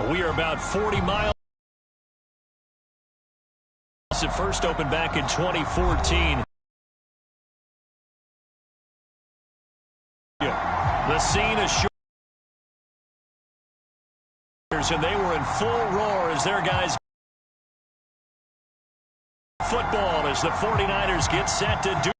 We are about 40 miles. It first opened back in 2014. The scene is short, and they were in full roar as their guys football as the 49ers get set to do.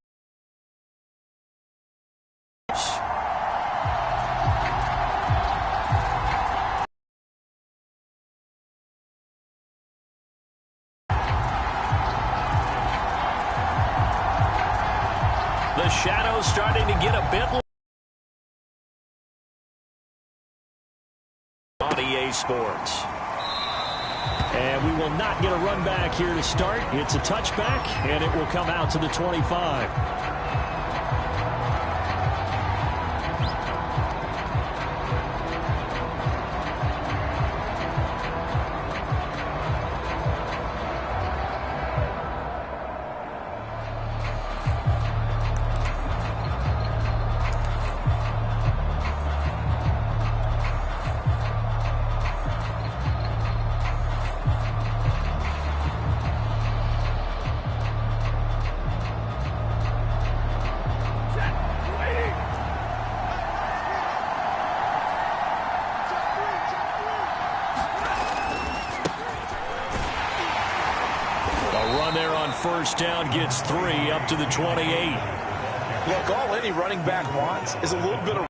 The shadows starting to get a bit on EA Sports. And we will not get a run back here to start. It's a touchback, and it will come out to the 25. First down gets 3 up to the 28. Look, all any running back wants is a little bit of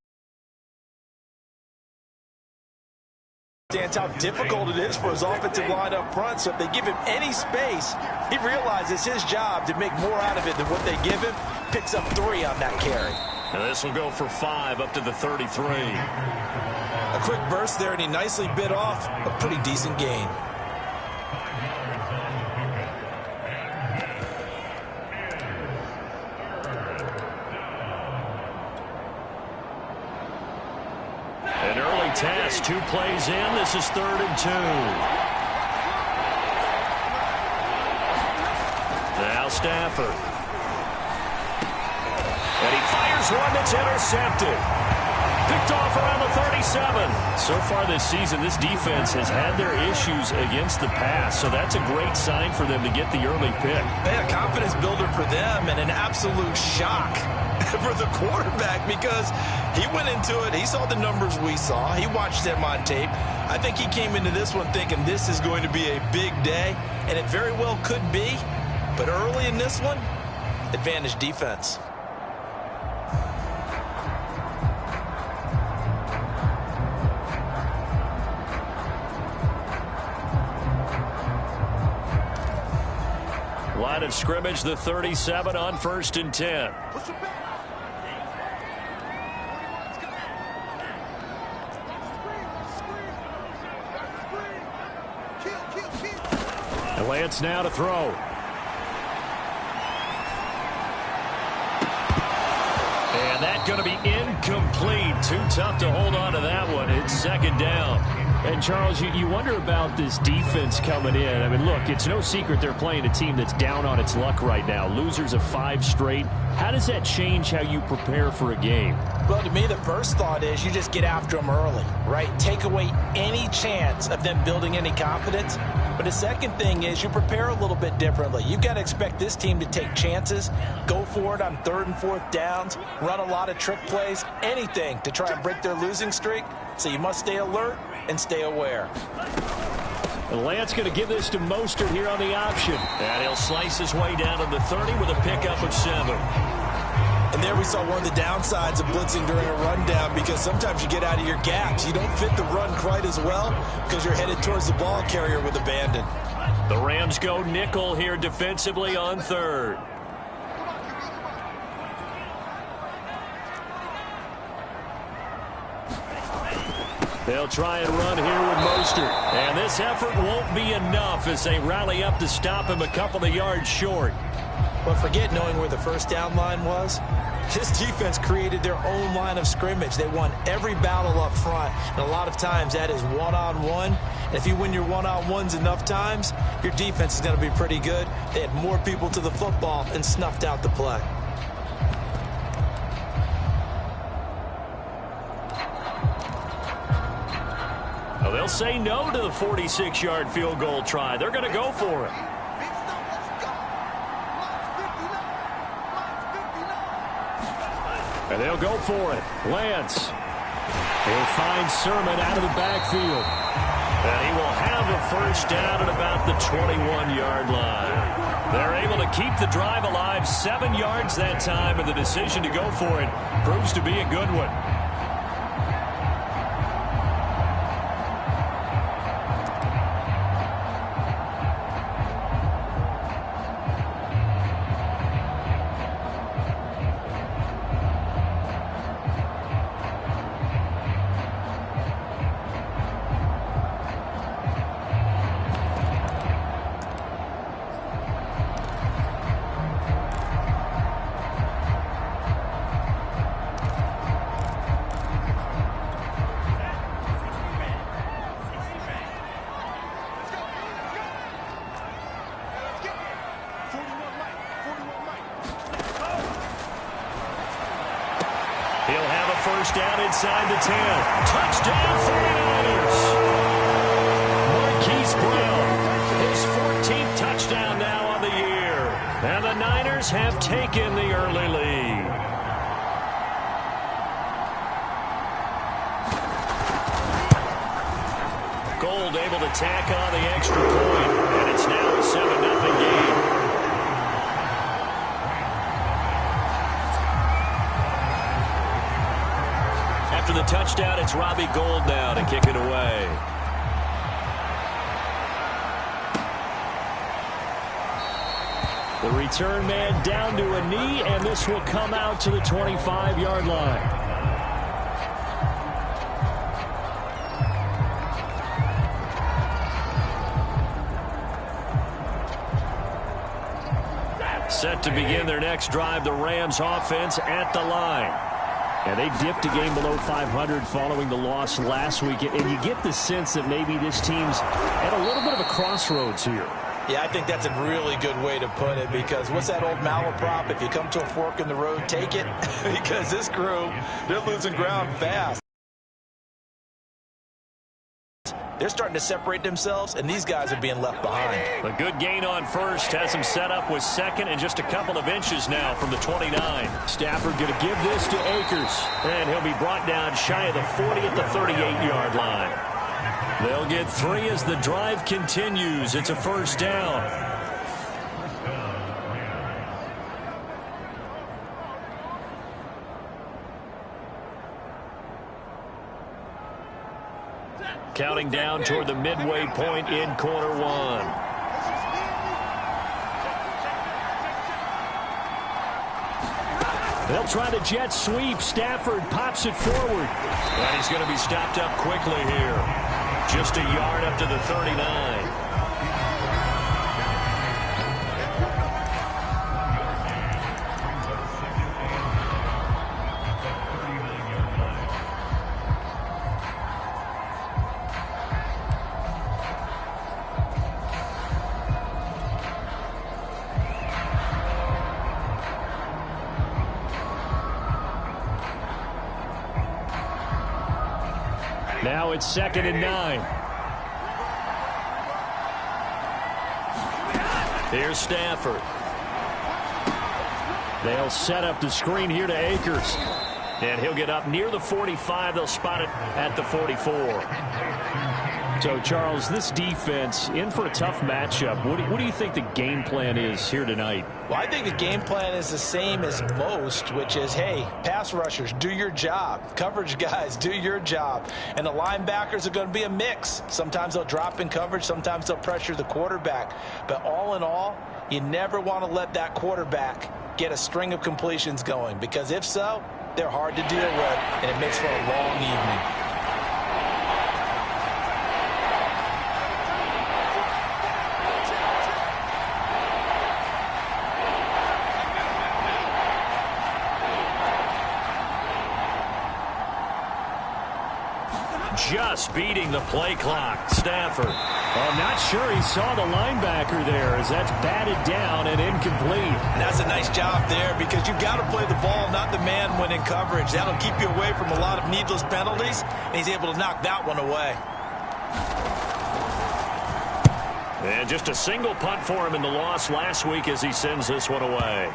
understands how difficult it is for his offensive line up front. So if they give him any space, he realizes his job to make more out of it than what they give him. Picks up 3 on that carry. And this will go for 5 up to the 33. A quick burst there, and he nicely bit off a pretty decent gain. Test, 2 plays in. This is 3rd and 2. Now Stafford. And he fires one that's intercepted. Picked off around the 37. So far this season, this defense has had their issues against the pass, so that's a great sign for them to get the early pick. A confidence builder for them and an absolute shock for the quarterback because he went into it. He saw the numbers we saw. He watched them on tape. I think he came into this one thinking this is going to be a big day, and it very well could be. But early in this one, advantage defense. Line of scrimmage, the 37 on 1st and 10. And Lance now to throw. And that's going to be incomplete. Too tough to hold on to that one. It's 2nd down. And, Charles, you wonder about this defense coming in. I mean, look, it's no secret they're playing a team that's down on its luck right now. Losers of 5 straight. How does that change how you prepare for a game? Well, to me, the first thought is you just get after them early, right? Take away any chance of them building any confidence. But the second thing is you prepare a little bit differently. You've got to expect this team to take chances, go for it on 3rd and 4th downs, run a lot of trick plays, anything to try and break their losing streak. So you must stay alert and stay aware. And Lance going to give this to Mostert here on the option. And he'll slice his way down to the 30 with a pickup of 7. And there we saw one of the downsides of blitzing during a rundown because sometimes you get out of your gaps. You don't fit the run quite as well because you're headed towards the ball carrier with abandon. The Rams go nickel here defensively on 3rd. They'll try and run here with Mostert. And this effort won't be enough as they rally up to stop him a couple of yards short. But forget knowing where the first down line was. This defense created their own line of scrimmage. They won every battle up front. And a lot of times that is one-on-one. And if you win your one-on-ones enough times, your defense is going to be pretty good. They had more people to the football and snuffed out the play. They'll say no to the 46-yard field goal try. They're going to go for it. And they'll go for it. Lance. He'll find Sermon out of the backfield. And he will have a first down at about the 21-yard line. They're able to keep the drive alive, 7 yards that time, and the decision to go for it proves to be a good one. He'll have a first down inside the 10. Touchdown 49ers. Marquise Brown, his 14th touchdown now on the year. And the Niners have taken the early lead. Gold able to tack on the extra point, and it's now a 7-0 game. After the touchdown, it's Robbie Gould now to kick it away. The return man down to a knee, and this will come out to the 25-yard line. Set to begin their next drive, the Rams offense at the line. And they dipped a game below 500 following the loss last week. And you get the sense that maybe this team's at a little bit of a crossroads here. Yeah, I think that's a really good way to put it, because what's that old malaprop? If you come to a fork in the road, take it. Because this crew, they're losing ground fast. They're starting to separate themselves, and these guys are being left behind. A good gain on first has him set up with second and just a couple of inches now from the 29. Stafford going to give this to Akers, and he'll be brought down shy of the 40 at the 38-yard line. They'll get 3 as the drive continues. It's a first down. Counting down toward the midway point in quarter one. They'll try the jet sweep. Stafford pops it forward. And he's going to be stopped up quickly here. Just a yard up to the 39. Now it's 2nd and 9. Here's Stafford. They'll set up the screen here to Akers. And he'll get up near the 45. They'll spot it at the 44. So, Charles, this defense in for a tough matchup. What do you think the game plan is here tonight? Well, I think the game plan is the same as most, which is, hey, pass rushers, do your job. Coverage guys, do your job. And the linebackers are going to be a mix. Sometimes they'll drop in coverage. Sometimes they'll pressure the quarterback. But all in all, you never want to let that quarterback get a string of completions going, because if so, they're hard to deal with, and it makes for a long evening. Just beating the play clock. Stafford. I'm not sure he saw the linebacker there, as that's batted down and incomplete. And that's a nice job there, because you've got to play the ball, not the man when in coverage. That'll keep you away from a lot of needless penalties, and he's able to knock that one away. And just a single punt for him in the loss last week as he sends this one away.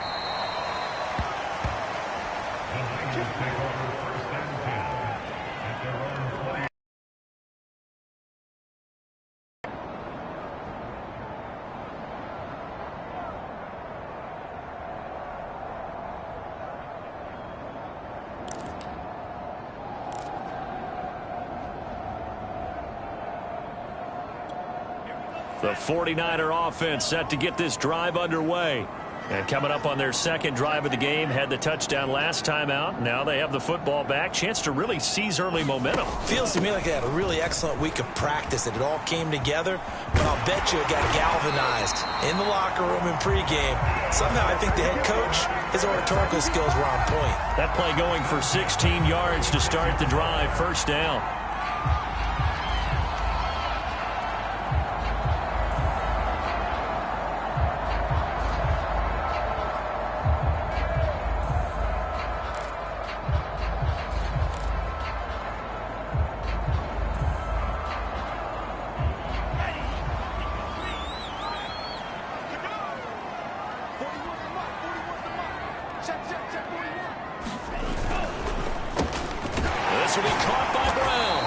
The 49er offense set to get this drive underway. And coming up on their second drive of the game, had the touchdown last time out. Now they have the football back. Chance to really seize early momentum. Feels to me like they had a really excellent week of practice. It all came together, but I'll bet you it got galvanized in the locker room in pregame. Somehow I think the head coach, his oratorical skills were on point. That play going for 16 yards to start the drive. First down. This will be caught by Brown.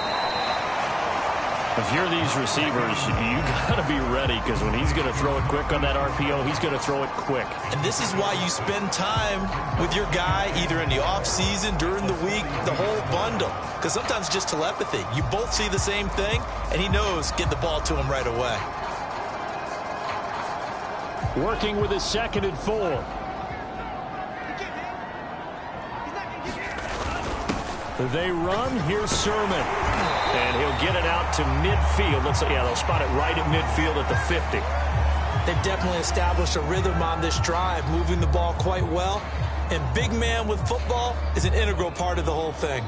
If you're these receivers, you got to be ready, because when he's going to throw it quick on that RPO, he's going to throw it quick. And this is why you spend time with your guy either in the offseason, during the week, the whole bundle. Because sometimes just telepathy. You both see the same thing, and he knows get the ball to him right away. Working with his 2nd and 4. They run. Here's Sermon. And he'll get it out to midfield. They'll spot it right at midfield at the 50. They've definitely established a rhythm on this drive, moving the ball quite well. And big man with football is an integral part of the whole thing.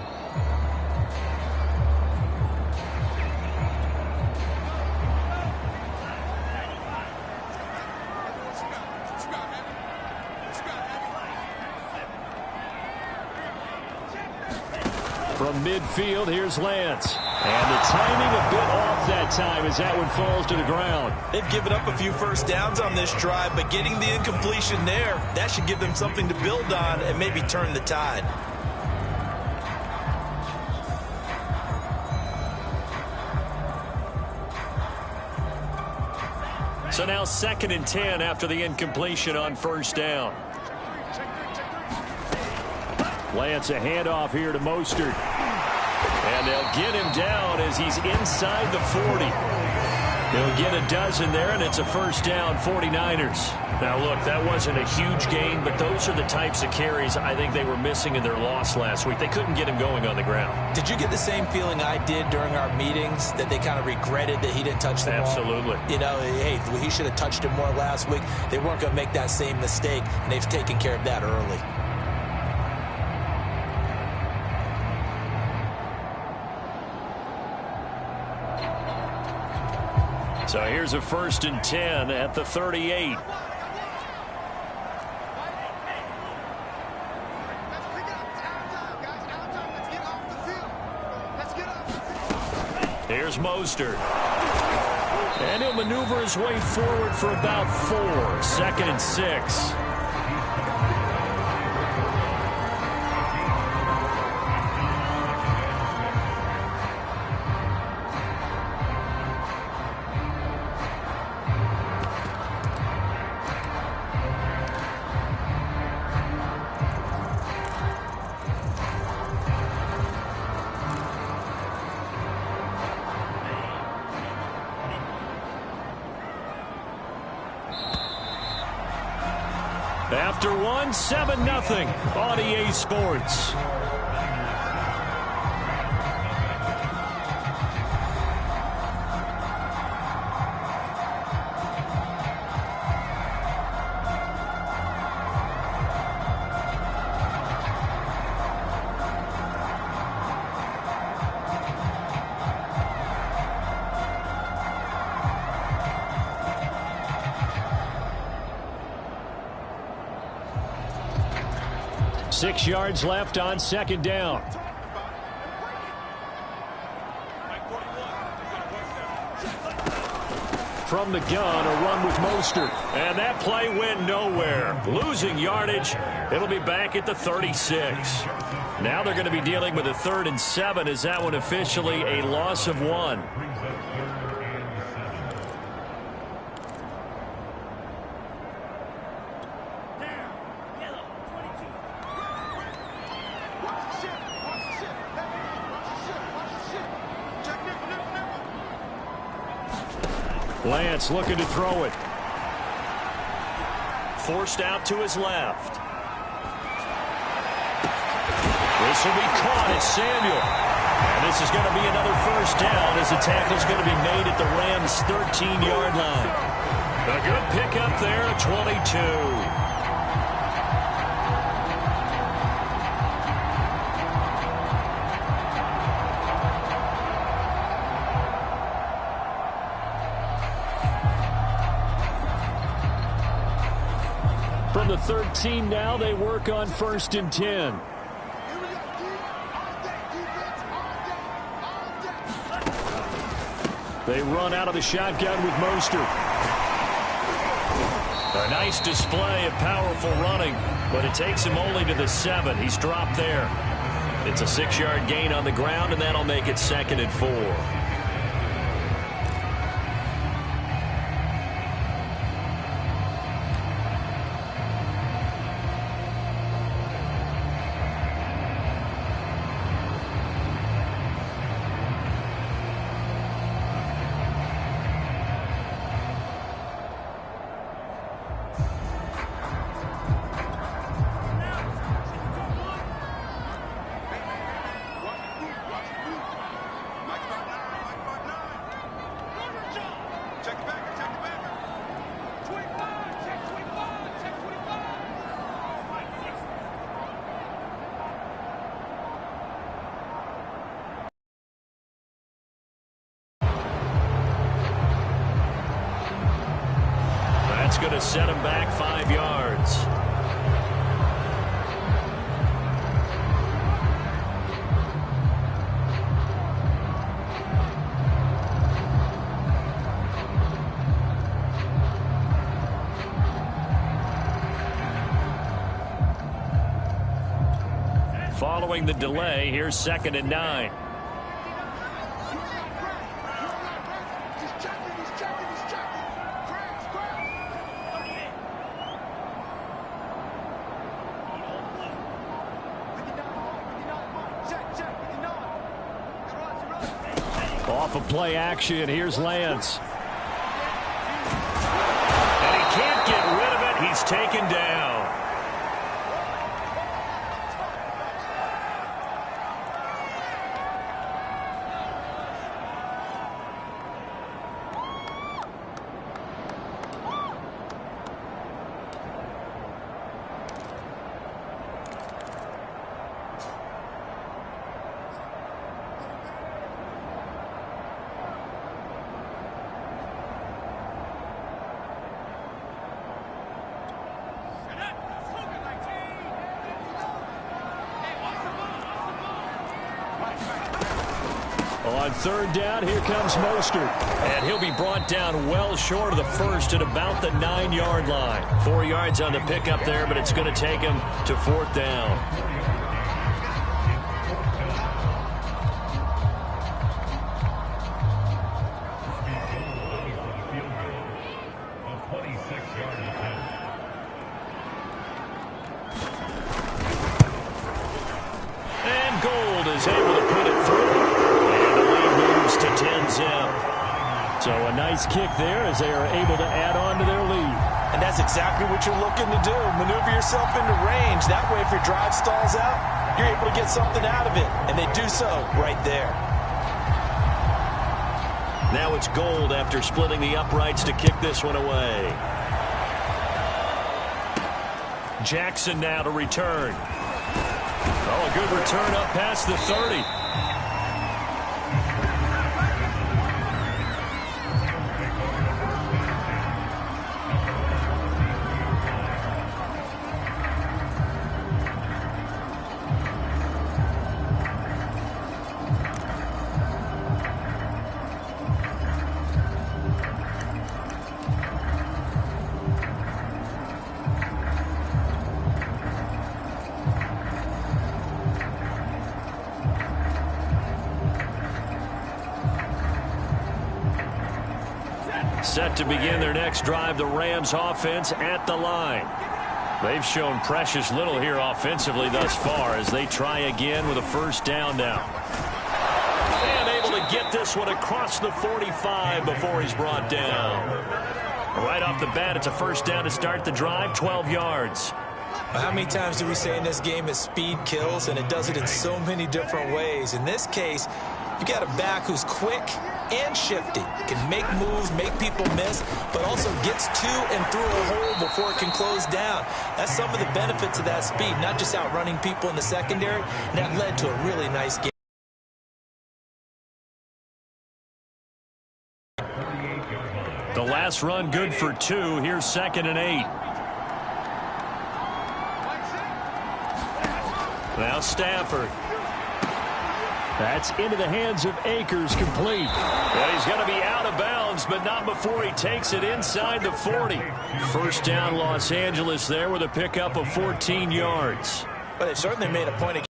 From midfield, here's Lance. And the timing a bit off that time as that one falls to the ground. They've given up a few first downs on this drive, but getting the incompletion there, that should give them something to build on and maybe turn the tide. So now 2nd and 10 after the incompletion on first down. Lance, a handoff here to Mostert. And they'll get him down as he's inside the 40. They'll get a dozen there, and it's a first down, 49ers. Now, look, that wasn't a huge gain, but those are the types of carries I think they were missing in their loss last week. They couldn't get him going on the ground. Did you get the same feeling I did during our meetings, that they kind of regretted that he didn't touch the ball? Absolutely. You know, hey, he should have touched it more last week. They weren't going to make that same mistake, and they've taken care of that early. So here's a 1st and 10 at the 38. Here's Mostert. And he'll maneuver his way forward for about 4. 2nd and 6. After one, 7-0 on EA Sports. Six yards left on 2nd down. From the gun, a run with Mostert. And that play went nowhere. Losing yardage. It'll be back at the 36. Now they're going to be dealing with a 3rd and 7. Is that one officially a loss of 1? Lance looking to throw it. Forced out to his left. This will be caught as Samuel. And this is going to be another first down as the tackle's going to be made at the Rams' 13-yard line. A good pickup there, 22. From the 13 now, they work on 1st and 10. They run out of the shotgun with Mostert. A nice display of powerful running, but it takes him only to the 7. He's dropped there. It's a 6-yard gain on the ground, and that'll make it 2nd and 4. That's going to set him back 5 yards. Following the delay, here's 2nd and 9. Off of play action, here's Lance. And he can't get rid of it. He's taken down. On 3rd down, here comes Mostert. And he'll be brought down well short of the 1st at about the 9-yard line. 4 yards on the pickup there, but it's going to take him to 4th down. And Gold is able to put it through. To 10-zip. So a nice kick there as they are able to add on to their lead. And that's exactly what you're looking to do. Maneuver yourself into range. That way, if your drive stalls out, you're able to get something out of it. And they do so right there. Now it's Gold after splitting the uprights to kick this one away. Jackson now to return. Oh, a good return up past the 30. Set to begin their next drive, the Rams offense at the line. They've shown precious little here offensively thus far as they try again with a first down now. And able to get this one across the 45 before he's brought down. Right off the bat, it's a first down to start the drive, 12 yards. How many times do we say in this game that speed kills, and it does it in so many different ways? In this case, you got a back who's quick and shifty, can make moves, make people miss, but also gets to and through a hole before it can close down. That's some of the benefits of that speed, not just outrunning people in the secondary. And that led to a really nice game. The last run good for 2. Here's 2nd and 8. Now Stafford. That's into the hands of Akers, complete. And he's going to be out of bounds, but not before he takes it inside the 40. First down, Los Angeles there with a pickup of 14 yards. But it certainly made a point of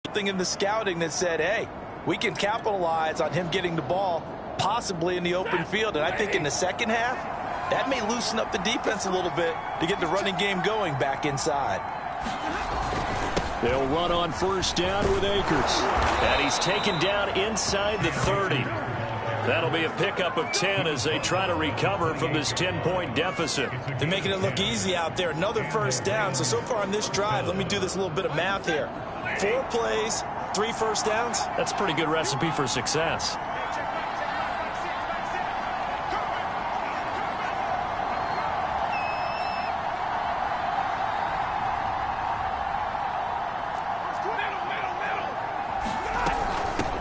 something in the scouting that said, hey, we can capitalize on him getting the ball possibly in the open field. And I think in the second half, that may loosen up the defense a little bit to get the running game going back inside. They'll run on first down with Akers. And he's taken down inside the 30. That'll be a pickup of 10 as they try to recover from this 10-point deficit. They're making it look easy out there. Another first down. So far on this drive, let me do this little bit of math here. 4 plays, 3 first downs. That's a pretty good recipe for success.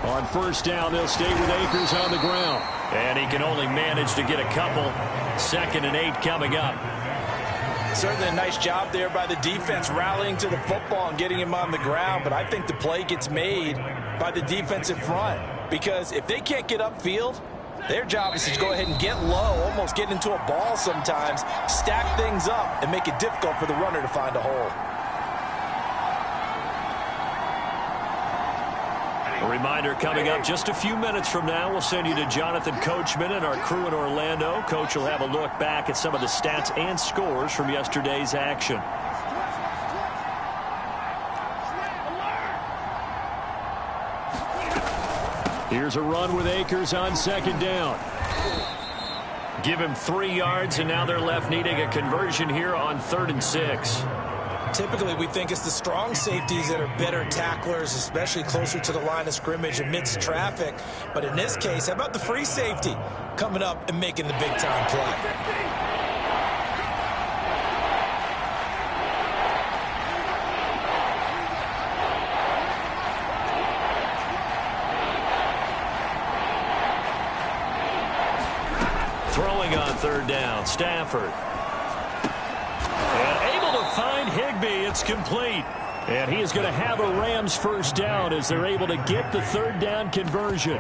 On first down, they'll stay with Akers on the ground. And he can only manage to get a couple. 2nd and 8 coming up. Certainly a nice job there by the defense rallying to the football and getting him on the ground. But I think the play gets made by the defensive front. Because if they can't get upfield, their job is to go ahead and get low, almost get into a ball sometimes, stack things up, and make it difficult for the runner to find a hole. A reminder coming up just a few minutes from now, we'll send you to Jonathan Coachman and our crew in Orlando. Coach will have a look back at some of the stats and scores from yesterday's action. Here's a run with Akers on 2nd down. Give him 3 yards, and now they're left needing a conversion here on 3rd and 6. Typically, we think it's the strong safeties that are better tacklers, especially closer to the line of scrimmage amidst traffic. But in this case, how about the free safety coming up and making the big-time play? Throwing on 3rd down, Stafford. And able to find Higbee. It's complete. And he is going to have a Rams first down as they're able to get the 3rd down conversion.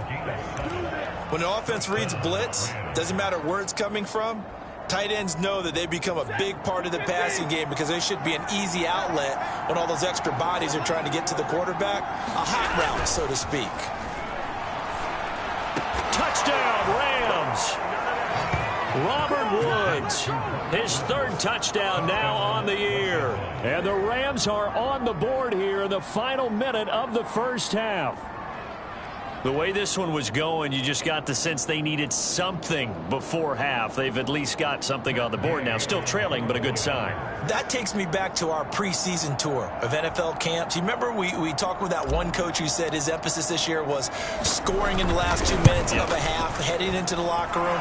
When the offense reads blitz, doesn't matter where it's coming from, tight ends know that they become a big part of the passing game because they should be an easy outlet when all those extra bodies are trying to get to the quarterback. A hot route, so to speak. Touchdown, Rams. Robert Woods, his 3rd touchdown now on the year. And the Rams are on the board here in the final minute of the first half. The way this one was going, you just got the sense they needed something before half. They've at least got something on the board now. Still trailing, but a good sign. That takes me back to our preseason tour of NFL camps. You remember we talked with that one coach who said his emphasis this year was scoring in the last 2 minutes of a half, heading into the locker room.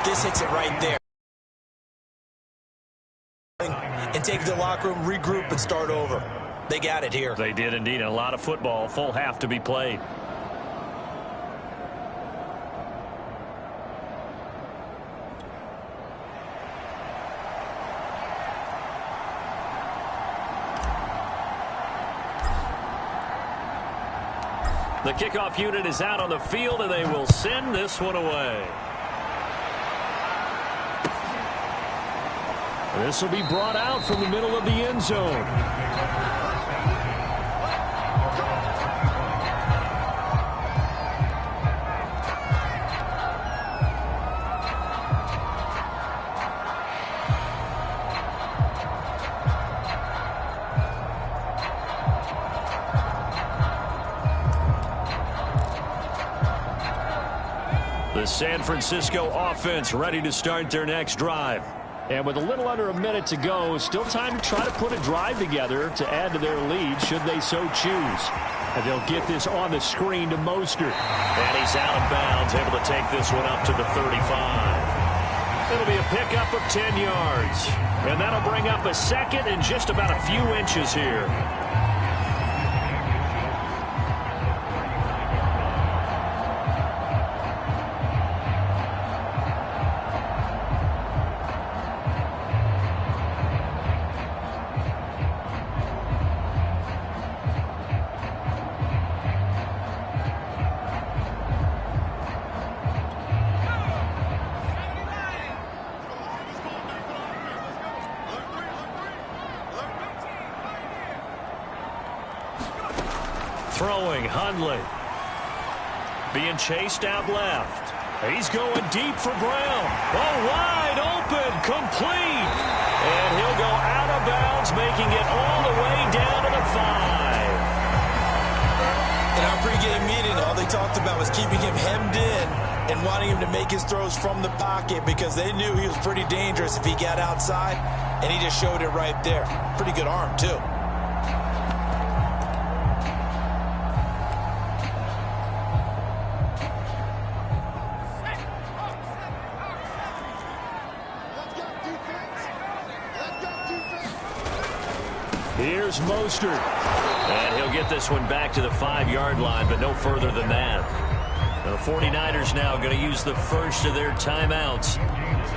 This hits it right there. And take the locker room, regroup, and start over. They got it here. They did indeed. A lot of football, full half to be played. The kickoff unit is out on the field, and they will send this one away. This will be brought out from the middle of the end zone. The San Francisco offense ready to start their next drive. And with a little under a minute to go, still time to try to put a drive together to add to their lead should they so choose. And they'll get this on the screen to Mostert. And he's out of bounds, able to take this one up to the 35. It'll be a pickup of 10 yards. And that'll bring up a second and just about a few inches here. Throwing, Hundley. Being chased out left. He's going deep for Brown. Oh, wide open, complete. And he'll go out of bounds, making it all the way down to the 5. In our pregame meeting, all they talked about was keeping him hemmed in and wanting him to make his throws from the pocket because they knew he was pretty dangerous if he got outside, and he just showed it right there. Pretty good arm, too. Here's Mostert. And he'll get this one back to the 5-yard line, but no further than that. The 49ers now going to use the first of their timeouts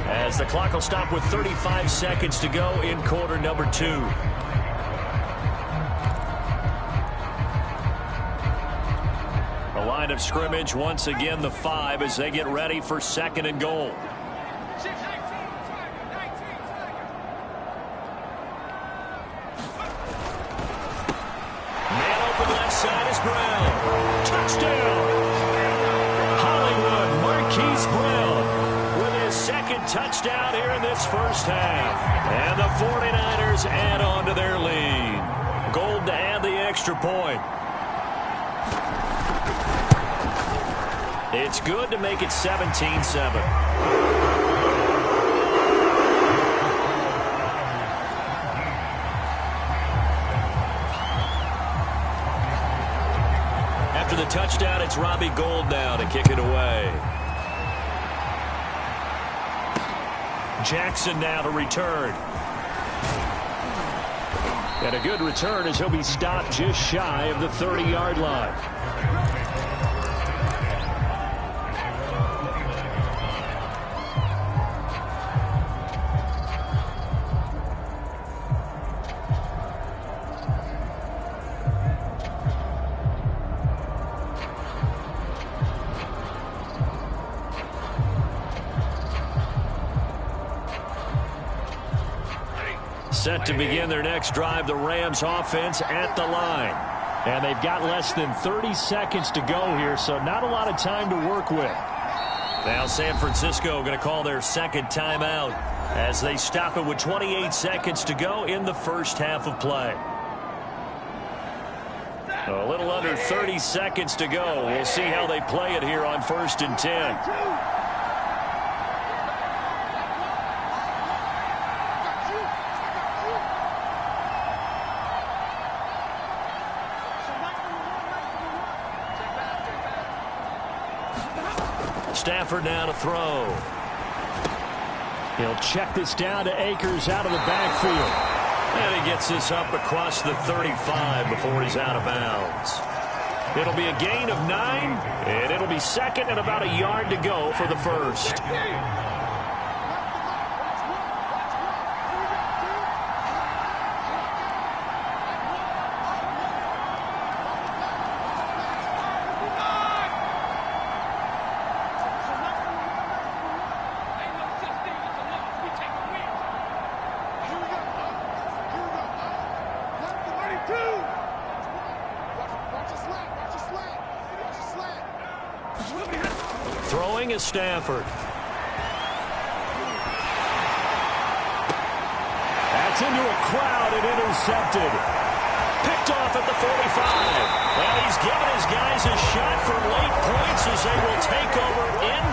as the clock will stop with 35 seconds to go in quarter number 2. The line of scrimmage once again the 5 as they get ready for 2nd and goal. Side is Brown. Touchdown. Hollywood Marquise Brown with his 2nd touchdown here in this first half. And the 49ers add on to their lead. Gold to add the extra point. It's good to make it 17-7. After the touchdown, it's Robbie Gould now to kick it away. Jackson now to return. And a good return as he'll be stopped just shy of the 30-yard line. Set to begin their next drive, the Rams offense at the line. And they've got less than 30 seconds to go here, so not a lot of time to work with. Now San Francisco going to call their 2nd timeout as they stop it with 28 seconds to go in the first half of play. A little under 30 seconds to go. We'll see how they play it here on 1st and 10. Stafford now to throw. He'll check this down to Akers out of the backfield. And he gets this up across the 35 before he's out of bounds. It'll be a gain of 9, and it'll be 2nd and about a yard to go for the first. Throwing is Stafford. That's into a crowd and intercepted. Picked off at the 45. And he's given his guys a shot for late points as they will take over in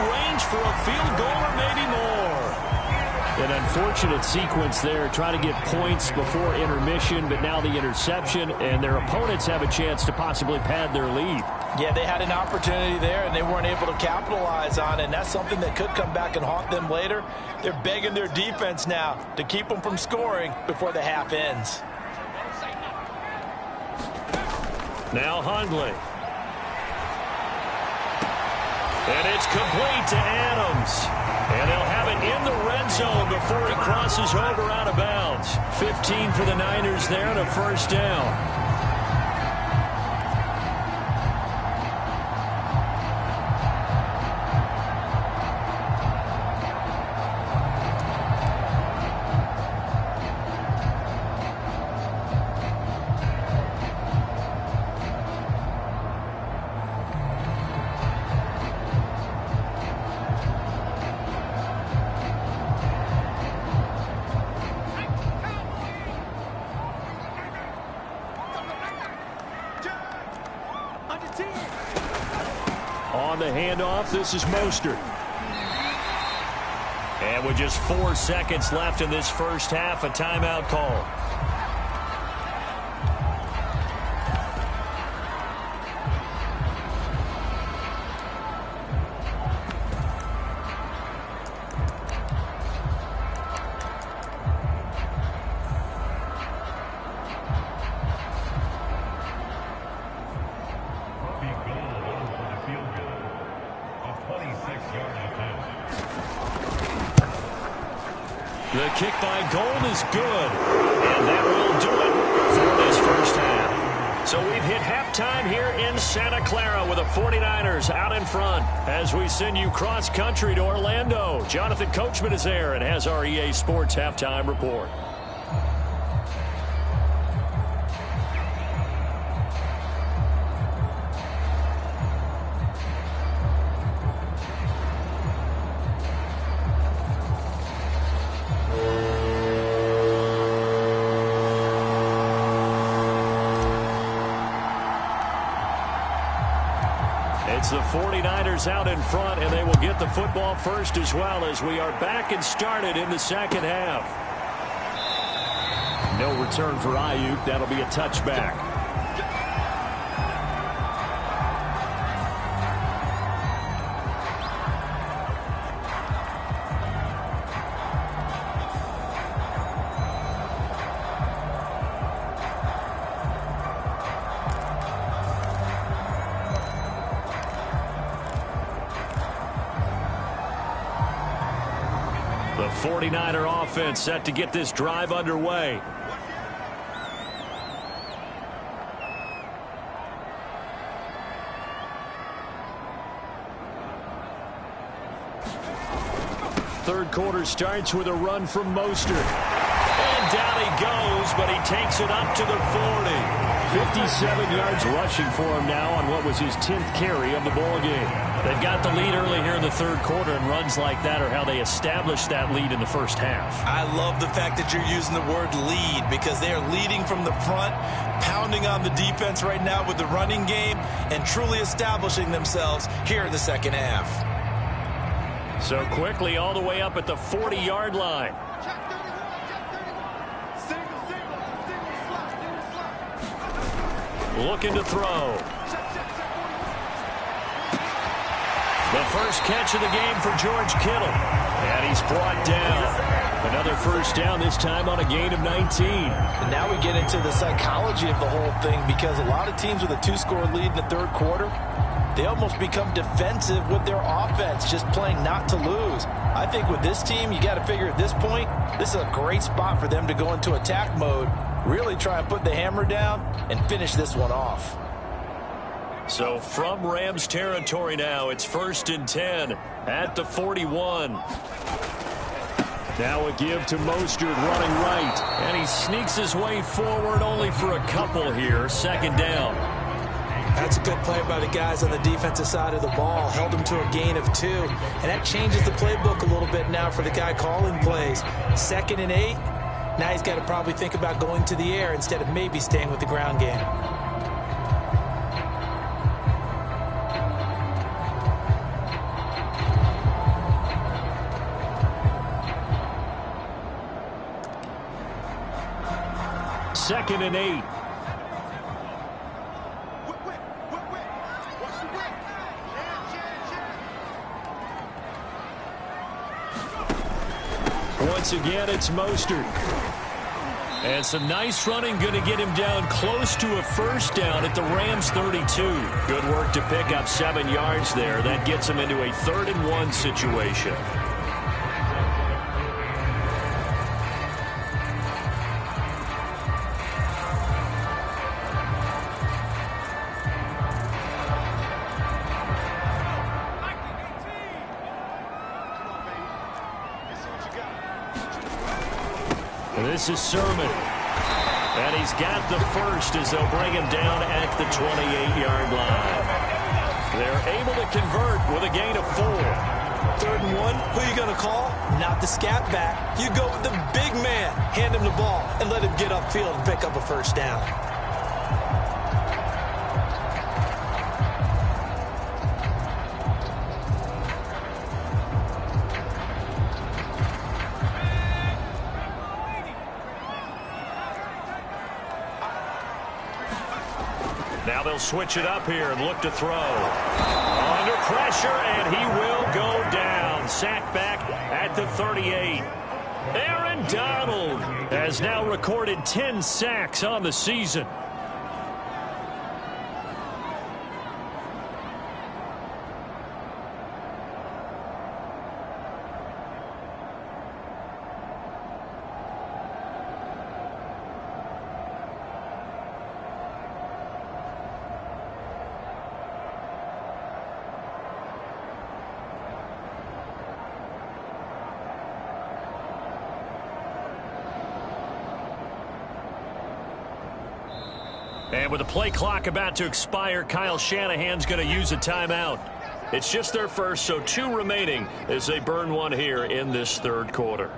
unfortunate sequence there, trying to get points before intermission, but now the interception, and their opponents have a chance to possibly pad their lead. Yeah, they had an opportunity there, and they weren't able to capitalize on it, and that's something that could come back and haunt them later. They're begging their defense now to keep them from scoring before the half ends. Now Hundley. And it's complete to Adams. And they'll have it in the red zone before he crosses over out of bounds. 15 for the Niners there and a first down. On the handoff, this is Mostert. And with just 4 seconds left in this first half, a timeout call. The kick by Gold is good, and that will do it for this first half. So we've hit halftime here in Santa Clara with the 49ers out in front. As we send you cross-country to Orlando, Jonathan Coachman is there and has our EA Sports halftime report. It's the 49ers out in front, and they will get the football first as well as we are back and started in the second half. No return for Ayuk. That'll be a touchback. The 49er offense set to get this drive underway. Third quarter starts with a run from Mostert. And down he goes, but he takes it up to the 40. 57 yards rushing for him now on what was his 10th carry of the ball game. They've got the lead early here in the third quarter, and runs like that are how they established that lead in the first half. I love the fact that you're using the word lead, because they are leading from the front, pounding on the defense right now with the running game, and truly establishing themselves here in the second half. So quickly all the way up at the 40-yard line. Looking to throw. The first catch of the game for George Kittle. And he's brought down. Another first down, this time on a gain of 19. And now we get into the psychology of the whole thing, because a lot of teams with a 2-score lead in the third quarter, they almost become defensive with their offense, just playing not to lose. I think with this team, you got to figure at this point, this is a great spot for them to go into attack mode, really try and put the hammer down and finish this one off. So from Rams territory now, it's 1st and 10 at the 41. Now a give to Mostert running right. And he sneaks his way forward only for a couple here. Second down. That's a good play by the guys on the defensive side of the ball. Held him to a gain of 2. And that changes the playbook a little bit now for the guy calling plays. 2nd and 8. Now he's got to probably think about going to the air instead of maybe staying with the ground game. 2nd and 8. Once again, it's Mostert. And some nice running, going to get him down close to a first down at the Rams 32. Good work to pick up 7 yards there. That gets him into a 3rd and 1 situation. This is Sermon. And he's got the first as they'll bring him down at the 28-yard line. They're able to convert with a gain of 4. 3rd and 1, who are you going to call? Not the scat back. You go with the big man. Hand him the ball and let him get upfield and pick up a first down. Now they'll switch it up here and look to throw. Under pressure, and he will go down. Sacked back at the 38. Aaron Donald has now recorded 10 sacks on the season. And with the play clock about to expire, Kyle Shanahan's going to use a timeout. It's just their first, so 2 remaining as they burn one here in this 3rd quarter.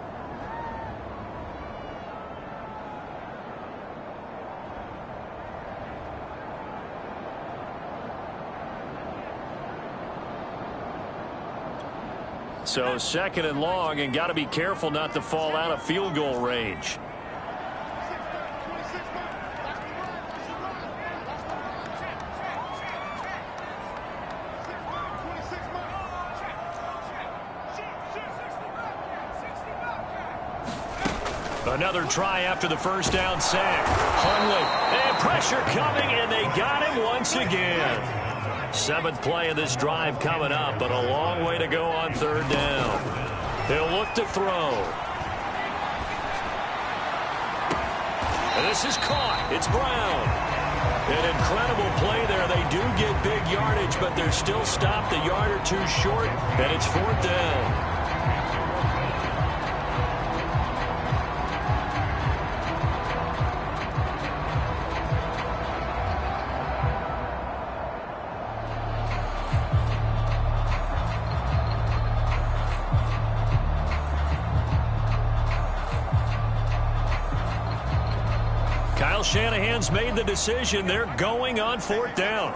So 2nd and long, and got to be careful not to fall out of field goal range. Another try after the first down sack. Hundley, and pressure coming, and they got him once again. 7th play of this drive coming up, but a long way to go on 3rd down. He'll look to throw. And this is caught. It's Brown. An incredible play there. They do get big yardage, but they're still stopped a yard or 2 short, and it's 4th down. Kyle Shanahan's made the decision. They're going on 4th down.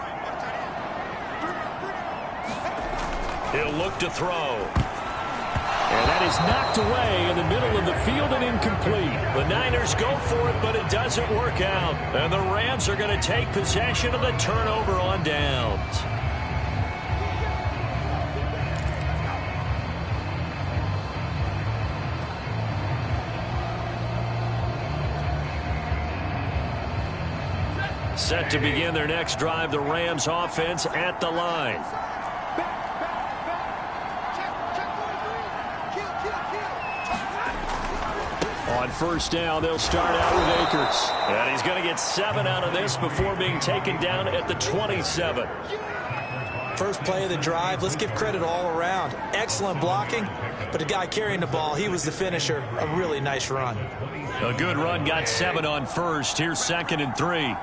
He'll look to throw. And that is knocked away in the middle of the field and incomplete. The Niners go for it, but it doesn't work out. And the Rams are going to take possession of the turnover on downs. Set to begin their next drive, the Rams offense at the line. On 1st down, they'll start out with Akers. And he's going to get 7 out of this before being taken down at the 27. First play of the drive, let's give credit all around. Excellent blocking, but the guy carrying the ball, he was the finisher. A really nice run. A good run, got 7 on 1st. Here's 2nd and 3.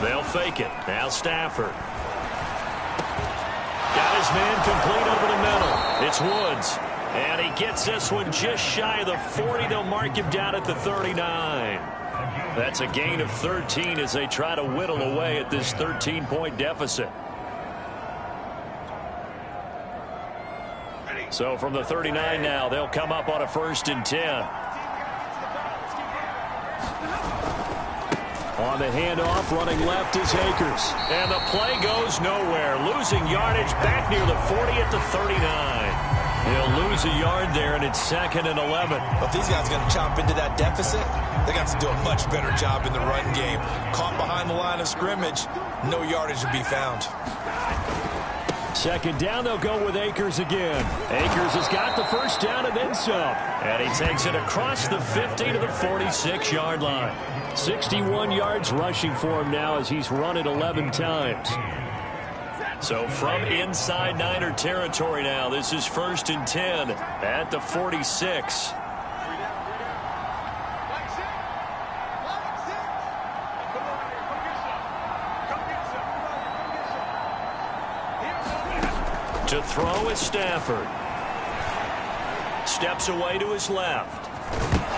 They'll fake it. Now Stafford. Got his man complete over the middle. It's Woods. And he gets this one just shy of the 40. They'll mark him down at the 39. That's a gain of 13 as they try to whittle away at this 13-point deficit. Ready. So from the 39 now, they'll come up on a 1st and 10. On the handoff, running left is Akers. And the play goes nowhere. Losing yardage back near the 40 at the 39. He'll lose a yard there, and it's 2nd and 11. Well, if these guys are going to chop into that deficit, they're going to have to do a much better job in the run game. Caught behind the line of scrimmage, no yardage to be found. 2nd down, they'll go with Akers again. Akers has got the 1st down and then some. And he takes it across the 50 to the 46-yard line. 61 yards rushing for him now as he's run it 11 times. So from inside Niner territory now, this is 1st and 10 at the 46. To throw is Stafford. Steps away to his left.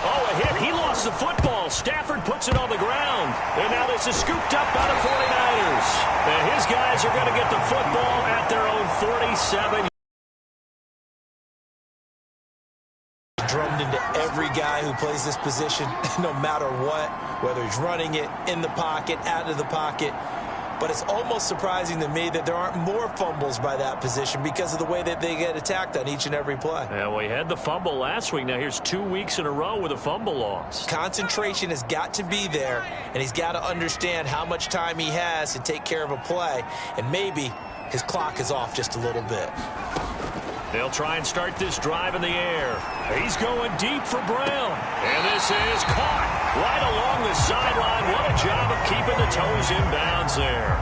Oh, a hit. He lost the football. Stafford puts it on the ground. And now this is scooped up by the 49ers. And his guys are going to get the football at their own 47. Drummed into every guy who plays this position, no matter what, whether he's running it, in the pocket, out of the pocket. But it's almost surprising to me that there aren't more fumbles by that position because of the way that they get attacked on each and every play. And we had the fumble last week. Now here's 2 weeks in a row with a fumble loss. Concentration has got to be there, and he's got to understand how much time he has to take care of a play. And maybe his clock is off just a little bit. They'll try and start this drive in the air. He's going deep for Brown. And this is caught right along the sideline. What a job of keeping the toes in bounds there.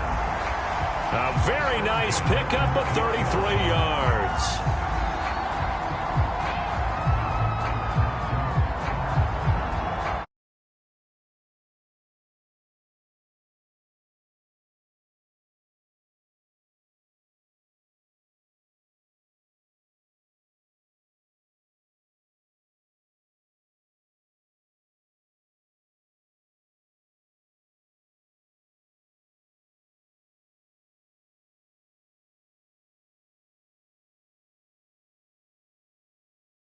A very nice pickup of 33 yards.